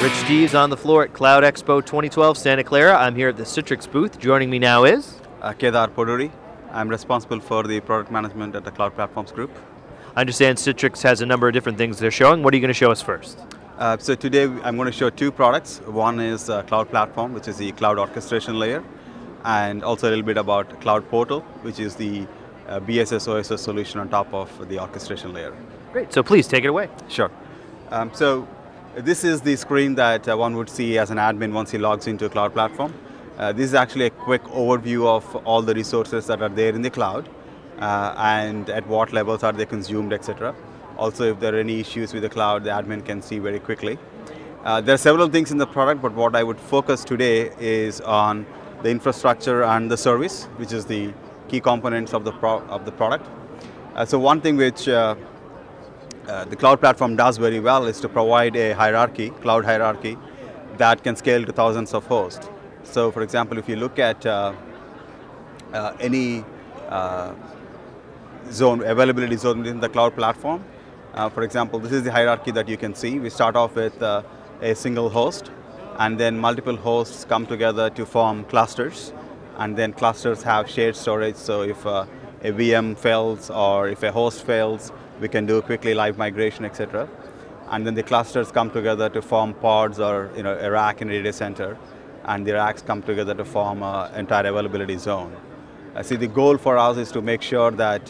Rich Steeves on the floor at Cloud Expo 2012 Santa Clara. I'm here at the Citrix booth. Joining me now is Kedar Poduri. I'm responsible for the product management at the Cloud Platforms Group. I understand Citrix has a number of different things they're showing. What are you going to show us first? So today I'm going to show two products. One is Cloud Platform, which is the cloud orchestration layer, and also a little bit about Cloud Portal, which is the BSS OSS solution on top of the orchestration layer. Great, so please take it away. Sure. So this is the screen that one would see as an admin once he logs into a Cloud Platform. This is actually a quick overview of all the resources that are there in the cloud and at what levels are they consumed, etc. Also, if there are any issues with the cloud, the admin can see very quickly. There are several things in the product, but what I would focus today is on the infrastructure and the service, which is the key components of the product. So one thing which the cloud platform does very well is to provide a hierarchy, cloud hierarchy, that can scale to thousands of hosts. So for example, if you look at any availability zone within the cloud platform, for example, this is the hierarchy that you can see. We start off with a single host, and then multiple hosts come together to form clusters, and then clusters have shared storage. So if a VM fails or if a host fails, we can do quickly live migration, etc. And then the clusters come together to form pods or a rack in a data center, and the racks come together to form an entire availability zone. See, the goal for us is to make sure that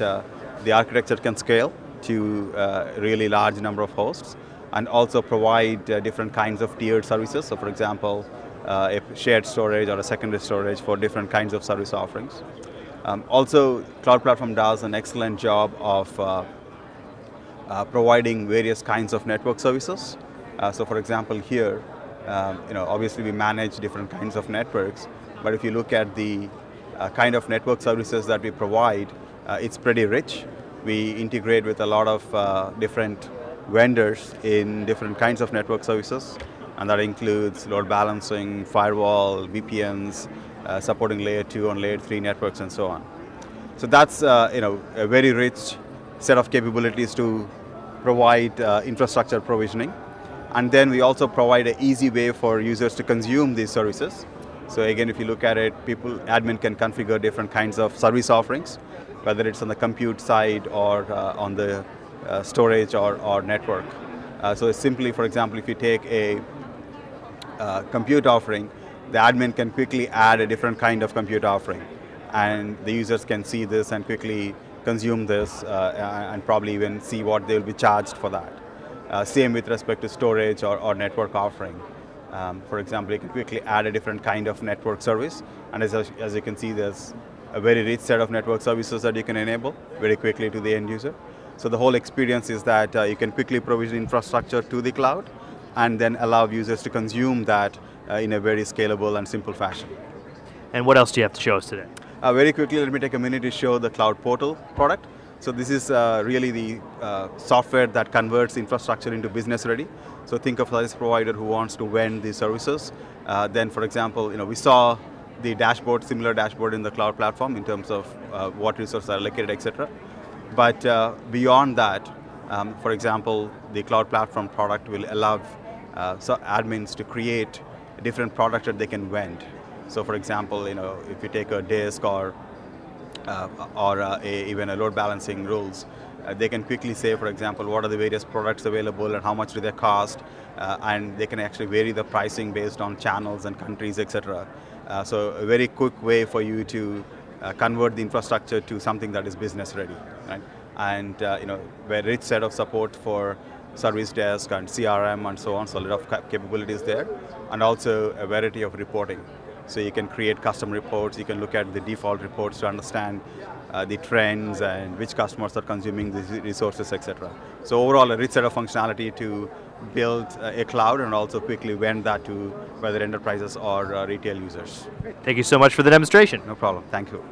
the architecture can scale to a really large number of hosts, and also provide different kinds of tiered services. So for example, a shared storage or a secondary storage for different kinds of service offerings. Also, Cloud Platform does an excellent job of providing various kinds of network services. So for example here, obviously we manage different kinds of networks, but if you look at the kind of network services that we provide, it's pretty rich. We integrate with a lot of different vendors in different kinds of network services, and that includes load balancing, firewall, VPNs, supporting layer 2 and layer 3 networks, and so on. So that's a very rich set of capabilities to provide infrastructure provisioning. And then we also provide an easy way for users to consume these services. So again, if you look at it, admin can configure different kinds of service offerings, whether it's on the compute side or on the storage or network. So simply, for example, if you take a compute offering, the admin can quickly add a different kind of compute offering, and the users can see this and quickly consume this and probably even see what they will be charged for that. Same with respect to storage or network offering. For example, you can quickly add a different kind of network service, and as you can see, there's a very rich set of network services that you can enable very quickly to the end user. So the whole experience is that you can quickly provision infrastructure to the cloud and then allow users to consume that in a very scalable and simple fashion. And what else do you have to show us today? Very quickly, let me take a minute to show the Cloud Portal product. So this is really the software that converts infrastructure into business ready. So think of a service provider who wants to vend these services. Then, for example, we saw the dashboard, similar dashboard in the cloud platform in terms of what resources are allocated, etc. But beyond that, for example, the cloud platform product will allow admins to create different products that they can vend. So for example, if you take a disk or even a load balancing rules, they can quickly say, for example, what are the various products available and how much do they cost, and they can actually vary the pricing based on channels and countries, etc. So a very quick way for you to convert the infrastructure to something that is business ready, right? And very rich set of support for service desk and CRM and so on, so a lot of capabilities there, and also a variety of reporting. So you can create custom reports, you can look at the default reports to understand the trends and which customers are consuming these resources, etc. So overall, a rich set of functionality to build a cloud and also quickly vend that to whether enterprises or retail users. Great. Thank you so much for the demonstration. No problem, thank you.